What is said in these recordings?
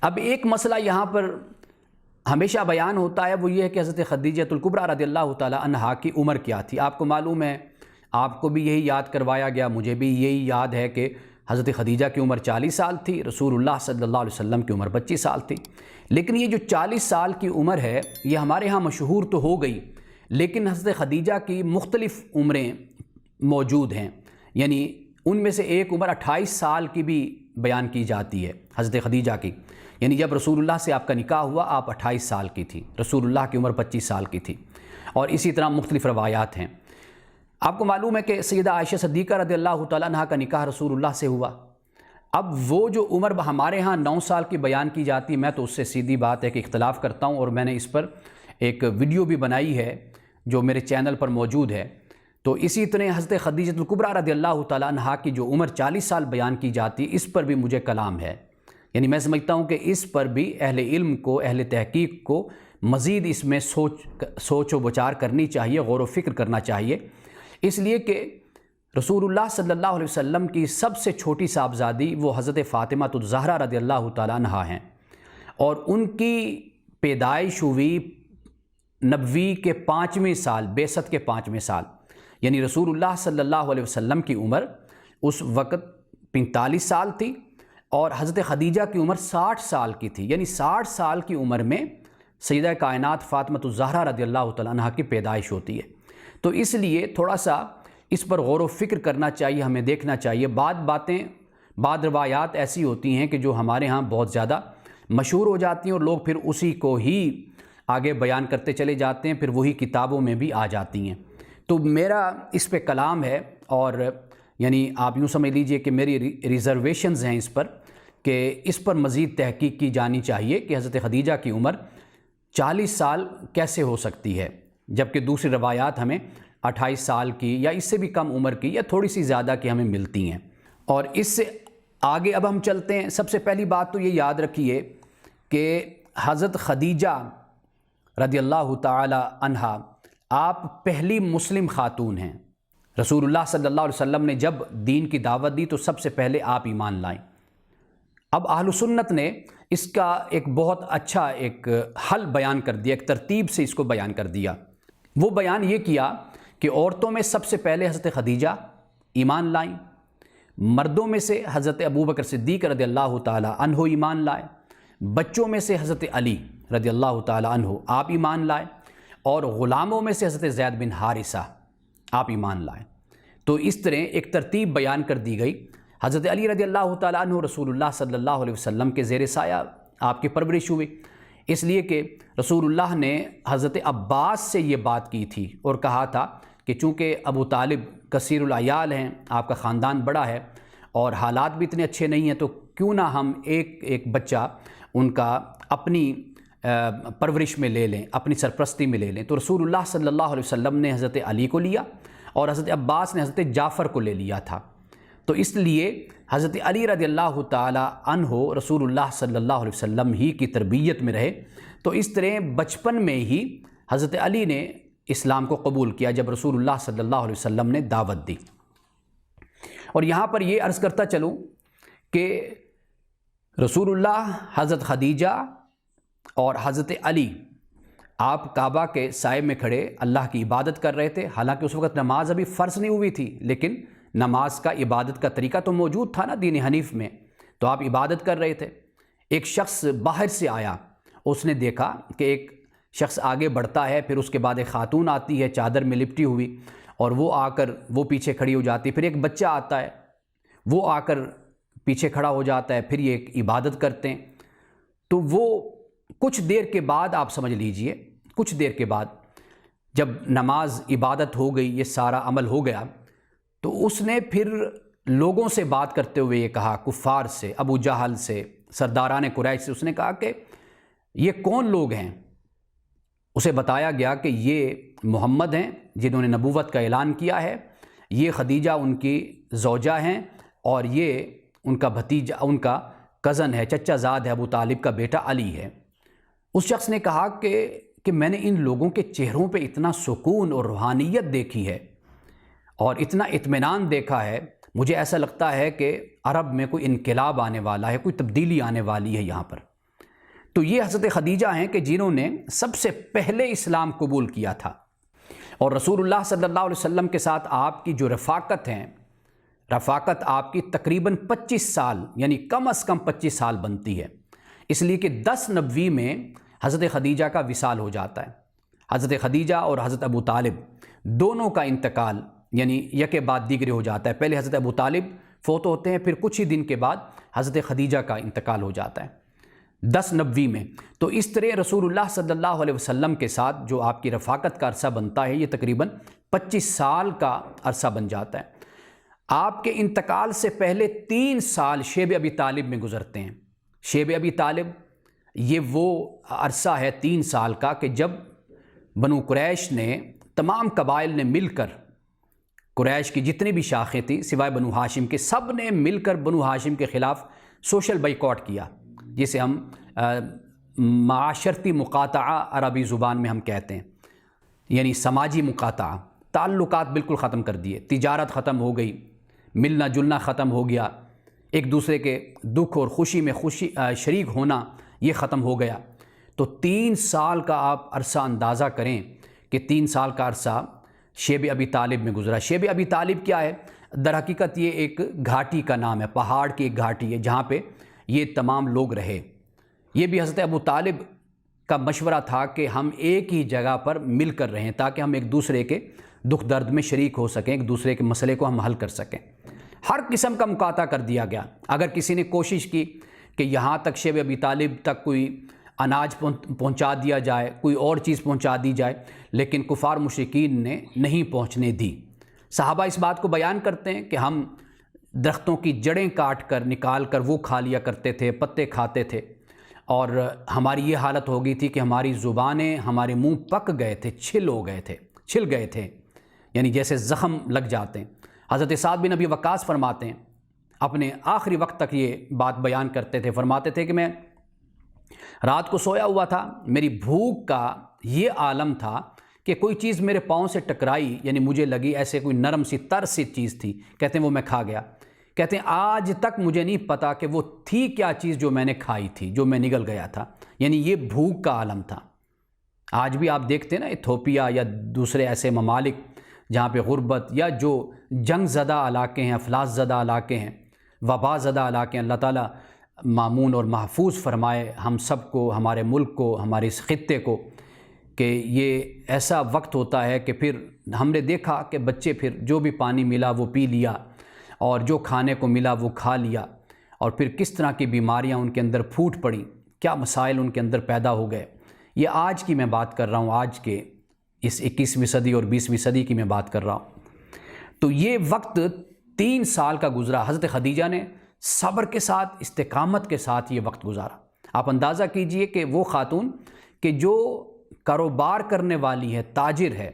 اب ایک مسئلہ یہاں پر ہمیشہ بیان ہوتا ہے، وہ یہ ہے کہ حضرت خدیجہ الکبریٰ رضی اللہ تعالی عنہا کی عمر کیا تھی۔ آپ کو معلوم ہے، آپ کو بھی یہی یاد کروایا گیا، مجھے بھی یہی یاد ہے کہ حضرت خدیجہ کی عمر 40 سال تھی، رسول اللہ صلی اللہ علیہ وسلم کی عمر 25 سال تھی۔ لیکن یہ جو 40 سال کی عمر ہے یہ ہمارے ہاں مشہور تو ہو گئی، لیکن حضرت خدیجہ کی مختلف عمریں موجود ہیں، یعنی ان میں سے ایک عمر 28 سال کی بھی بیان کی جاتی ہے حضرت خدیجہ کی، یعنی جب رسول اللہ سے آپ کا نکاح ہوا آپ 28 سال کی تھی، رسول اللہ کی عمر 25 سال کی تھی، اور اسی طرح مختلف روایات ہیں۔ آپ کو معلوم ہے کہ سیدہ عائشہ صدیقہ رضی اللہ تعالیٰ عنہا کا نکاح رسول اللہ سے ہوا۔ اب وہ جو عمر ہمارے ہاں 9 سال کی بیان کی جاتی، میں تو اس سے سیدھی بات ہے کہ اختلاف کرتا ہوں، اور میں نے اس پر ایک ویڈیو بھی بنائی ہے جو میرے چینل پر موجود ہے۔ تو اسی طرح حضرت خدیجہ الکبریٰ رضی اللہ تعالیٰ عنہا کی جو عمر 40 سال بیان کی جاتی، اس پر بھی مجھے کلام ہے، یعنی میں سمجھتا ہوں کہ اس پر بھی اہل علم کو، اہل تحقیق کو مزید اس میں سوچ و بچار کرنی چاہیے، غور و فکر کرنا چاہیے، اس لیے کہ رسول اللہ صلی اللہ علیہ وسلم کی سب سے چھوٹی صاحبزادی وہ حضرت فاطمہ الزہرا رضی اللہ تعالیٰ عنہا ہیں، اور ان کی پیدائش ہوئی نبوی کے 5ویں سال، بعثت کے 5ویں سال، یعنی رسول اللہ صلی اللہ علیہ وسلم کی عمر اس وقت 45 سال تھی، اور حضرت خدیجہ کی عمر 60 سال کی تھی، یعنی 60 سال کی عمر میں سیدہ کائنات فاطمہ الزہرا رضی اللہ تعالیٰ عنہا کی پیدائش ہوتی ہے۔ تو اس لیے تھوڑا سا اس پر غور و فکر کرنا چاہیے، ہمیں دیکھنا چاہیے۔ بعض روایات ایسی ہوتی ہیں کہ جو ہمارے ہاں بہت زیادہ مشہور ہو جاتی ہیں، اور لوگ پھر اسی کو ہی آگے بیان کرتے چلے جاتے ہیں، پھر وہی کتابوں میں بھی آ جاتی ہیں۔ تو میرا اس پہ کلام ہے، اور یعنی آپ یوں سمجھ لیجئے کہ میری ریزرویشنز ہیں اس پر، کہ اس پر مزید تحقیق کی جانی چاہیے کہ حضرت خدیجہ کی عمر 40 سال کیسے ہو سکتی ہے، جبکہ دوسری روایات ہمیں 28 سال کی یا اس سے بھی کم عمر کی یا تھوڑی سی زیادہ کی ہمیں ملتی ہیں۔ اور اس سے آگے اب ہم چلتے ہیں۔ سب سے پہلی بات تو یہ یاد رکھیے کہ حضرت خدیجہ رضی اللہ تعالی عنہا آپ پہلی مسلم خاتون ہیں۔ رسول اللہ صلی اللہ علیہ وسلم نے جب دین کی دعوت دی تو سب سے پہلے آپ ایمان لائیں۔ اب اہل سنت نے اس کا ایک بہت اچھا ایک حل بیان کر دیا، ایک ترتیب سے اس کو بیان کر دیا۔ وہ بیان یہ کیا کہ عورتوں میں سب سے پہلے حضرت خدیجہ ایمان لائیں، مردوں میں سے حضرت ابوبکر صدیق رضی اللہ تعالی عنہ ایمان لائے، بچوں میں سے حضرت علی رضی اللہ تعالی عنہ آپ ایمان لائے، اور غلاموں میں سے حضرت زید بن حارثہ آپ ایمان لائے۔ تو اس طرح ایک ترتیب بیان کر دی گئی۔ حضرت علی رضی اللہ تعالیٰ عنہ رسول اللہ صلی اللہ علیہ وسلم کے زیر سایہ آپ کی پرورش ہوئی، اس لیے کہ رسول اللہ نے حضرت عباس سے یہ بات کی تھی اور کہا تھا کہ چونکہ ابو طالب کثیر العیال ہیں، آپ کا خاندان بڑا ہے اور حالات بھی اتنے اچھے نہیں ہیں، تو کیوں نہ ہم ایک بچہ ان کا اپنی پرورش میں لے لیں، اپنی سرپرستی میں لے لیں۔ تو رسول اللہ صلی اللہ علیہ وسلم نے حضرت علی کو لیا، اور حضرت عباس نے حضرت جعفر کو لے لیا تھا۔ تو اس لیے حضرت علی رضی اللہ تعالی عنہ رسول اللہ صلی اللہ علیہ وسلم ہی کی تربیت میں رہے۔ تو اس طرح بچپن میں ہی حضرت علی نے اسلام کو قبول کیا جب رسول اللہ صلی اللہ علیہ وسلم نے دعوت دی۔ اور یہاں پر یہ عرض کرتا چلوں کہ رسول اللہ، حضرت خدیجہ اور حضرت علی آپ کعبہ کے سائے میں کھڑے اللہ کی عبادت کر رہے تھے۔ حالانکہ اس وقت نماز ابھی فرض نہیں ہوئی تھی، لیکن نماز کا عبادت کا طریقہ تو موجود تھا نا دین حنیف میں، تو آپ عبادت کر رہے تھے۔ ایک شخص باہر سے آیا، اس نے دیکھا کہ ایک شخص آگے بڑھتا ہے، پھر اس کے بعد ایک خاتون آتی ہے چادر میں لپٹی ہوئی، اور وہ آ کر وہ پیچھے کھڑی ہو جاتی ہے، پھر ایک بچہ آتا ہے، وہ آ کر پیچھے کھڑا ہو جاتا ہے، پھر یہ ایک عبادت کرتے ہیں۔ تو وہ کچھ دیر کے بعد آپ سمجھ لیجئے، کچھ دیر کے بعد جب نماز عبادت ہو گئی، یہ سارا عمل ہو گیا، تو اس نے پھر لوگوں سے بات کرتے ہوئے یہ کہا، کفار سے، ابو جہل سے، سرداران قریش سے، اس نے کہا کہ یہ کون لوگ ہیں؟ اسے بتایا گیا کہ یہ محمد ہیں جنہوں نے نبوت کا اعلان کیا ہے، یہ خدیجہ ان کی زوجہ ہیں، اور یہ ان کا بھتیجا، ان کا کزن ہے، چچا زاد ہے، ابو طالب کا بیٹا علی ہے۔ اس شخص نے کہا کہ میں نے ان لوگوں کے چہروں پہ اتنا سکون اور روحانیت دیکھی ہے اور اتنا اطمینان دیکھا ہے، مجھے ایسا لگتا ہے کہ عرب میں کوئی انقلاب آنے والا ہے، کوئی تبدیلی آنے والی ہے یہاں پر۔ تو یہ حضرت خدیجہ ہیں کہ جنہوں نے سب سے پہلے اسلام قبول کیا تھا، اور رسول اللہ صلی اللہ علیہ وسلم کے ساتھ آپ کی جو رفاقت ہیں، رفاقت آپ کی تقریباً 25 سال یعنی کم از کم 25 سال بنتی ہے، اس لیے کہ 10 نبوی میں حضرت خدیجہ کا وصال ہو جاتا ہے۔ حضرت خدیجہ اور حضرت ابو طالب دونوں کا انتقال یعنی یکے بعد دیگرے ہو جاتا ہے۔ پہلے حضرت ابو طالب فوت ہوتے ہیں، پھر کچھ ہی دن کے بعد حضرت خدیجہ کا انتقال ہو جاتا ہے 10 نبوی میں۔ تو اس طرح رسول اللہ صلی اللہ علیہ وسلم کے ساتھ جو آپ کی رفاقت کا عرصہ بنتا ہے، یہ تقریباً 25 سال کا عرصہ بن جاتا ہے۔ آپ کے انتقال سے پہلے 3 سال شیب ابی طالب میں گزرتے ہیں۔ شیب ابی طالب یہ وہ عرصہ ہے 3 سال کا کہ جب بنو قریش نے، تمام قبائل نے مل کر، قریش کی جتنی بھی شاخیں تھیں سوائے بنو ہاشم کے، سب نے مل کر بنو ہاشم کے خلاف سوشل بائیکاٹ کیا، جسے ہم معاشرتی مقاطعہ عربی زبان میں ہم کہتے ہیں، یعنی سماجی مقاطعہ۔ تعلقات بالکل ختم کر دیے، تجارت ختم ہو گئی، ملنا جلنا ختم ہو گیا، ایک دوسرے کے دکھ اور خوشی میں شریک ہونا یہ ختم ہو گیا۔ تو 3 سال کا آپ عرصہ اندازہ کریں کہ 3 سال کا عرصہ شیب ابی طالب میں گزرا۔ شیب ابی طالب کیا ہے؟ در حقیقت یہ ایک گھاٹی کا نام ہے، پہاڑ کی ایک گھاٹی ہے جہاں پہ یہ تمام لوگ رہے۔ یہ بھی حضرت ابو طالب کا مشورہ تھا کہ ہم ایک ہی جگہ پر مل کر رہیں تاکہ ہم ایک دوسرے کے دکھ درد میں شریک ہو سکیں، ایک دوسرے کے مسئلے کو ہم حل کر سکیں۔ ہر قسم کا مقاطعہ کر دیا گیا۔ اگر کسی نے کوشش کی کہ یہاں تک شیب ابی طالب تک کوئی اناج پہنچا دیا جائے، کوئی اور چیز پہنچا دی جائے، لیکن کفار مشرکین نے نہیں پہنچنے دی۔ صحابہ اس بات کو بیان کرتے ہیں کہ ہم درختوں کی جڑیں کاٹ کر نکال کر وہ کھا لیا کرتے تھے، پتے کھاتے تھے، اور ہماری یہ حالت ہو گئی تھی کہ ہماری زبانیں، ہمارے منہ پک گئے تھے، چھل گئے تھے، یعنی جیسے زخم لگ جاتے ہیں۔ حضرت سعد بن ابی وقاص فرماتے ہیں، اپنے آخری وقت تک یہ بات بیان کرتے تھے، فرماتے تھے کہ میں رات کو سویا ہوا تھا، میری بھوک کا یہ عالم تھا کہ کوئی چیز میرے پاؤں سے ٹکرائی، یعنی مجھے لگی ایسے کوئی نرم سی تر سی چیز تھی، کہتے ہیں وہ میں کھا گیا۔ کہتے ہیں آج تک مجھے نہیں پتا کہ وہ تھی کیا چیز جو میں نے کھائی تھی، جو میں نگل گیا تھا، یعنی یہ بھوک کا عالم تھا۔ آج بھی آپ دیکھتے ہیں نا ایتھوپیا یا دوسرے ایسے ممالک جہاں پہ غربت یا جو جنگ زدہ علاقے ہیں، افلاس زدہ علاقے ہیں، وبا زدہ علاقے ہیں، اللہ تعالیٰ مامون اور محفوظ فرمائے ہم سب کو، ہمارے ملک کو، ہمارے اس خطے کو، کہ یہ ایسا وقت ہوتا ہے کہ پھر ہم نے دیکھا کہ بچے پھر جو بھی پانی ملا وہ پی لیا، اور جو کھانے کو ملا وہ کھا لیا، اور پھر کس طرح کی بیماریاں ان کے اندر پھوٹ پڑیں، کیا مسائل ان کے اندر پیدا ہو گئے۔ یہ آج کی میں بات کر رہا ہوں، آج کے اس 21ویں صدی اور 20ویں صدی کی میں بات کر رہا ہوں۔ تو یہ وقت 3 سال کا گزرا، حضرت خدیجہ نے صبر کے ساتھ، استقامت کے ساتھ یہ وقت گزارا۔ آپ اندازہ کیجئے کہ وہ خاتون کہ جو کاروبار کرنے والی ہے، تاجر ہے،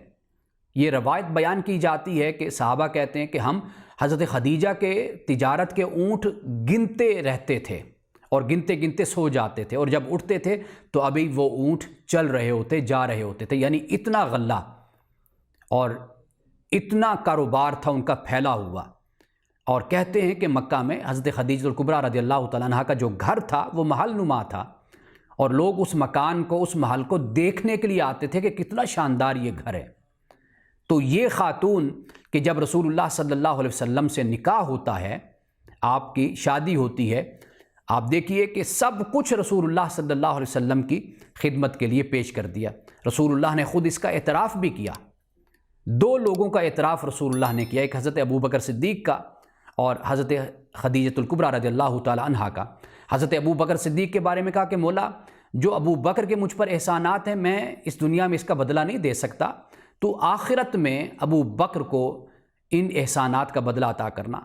یہ روایت بیان کی جاتی ہے کہ صحابہ کہتے ہیں کہ ہم حضرت خدیجہ کے تجارت کے اونٹ گنتے رہتے تھے اور گنتے گنتے سو جاتے تھے، اور جب اٹھتے تھے تو ابھی وہ اونٹ چل رہے ہوتے، جا رہے ہوتے تھے، یعنی اتنا غلہ اور اتنا کاروبار تھا ان کا پھیلا ہوا۔ اور کہتے ہیں کہ مکہ میں حضرت خدیجہ الکبریٰ رضی اللہ تعالیٰ عنہا کا جو گھر تھا وہ محل نما تھا، اور لوگ اس مکان کو، اس محل کو دیکھنے کے لیے آتے تھے کہ کتنا شاندار یہ گھر ہے۔ تو یہ خاتون کہ جب رسول اللہ صلی اللہ علیہ وسلم سے نکاح ہوتا ہے، آپ کی شادی ہوتی ہے، آپ دیکھیے کہ سب کچھ رسول اللہ صلی اللہ علیہ وسلم کی خدمت کے لیے پیش کر دیا۔ رسول اللہ نے خود اس کا اعتراف بھی کیا۔ 2 لوگوں کا اعتراف رسول اللہ نے کیا، ایک حضرت ابوبکر صدیق کا اور حضرت خدیجہ الکبریٰ رضی اللہ تعالی عنہا کا۔ حضرت ابوبکر صدیق کے بارے میں کہا کہ مولا، جو ابو بکر کے مجھ پر احسانات ہیں میں اس دنیا میں اس کا بدلہ نہیں دے سکتا، تو آخرت میں ابو بکر کو ان احسانات کا بدلہ عطا کرنا۔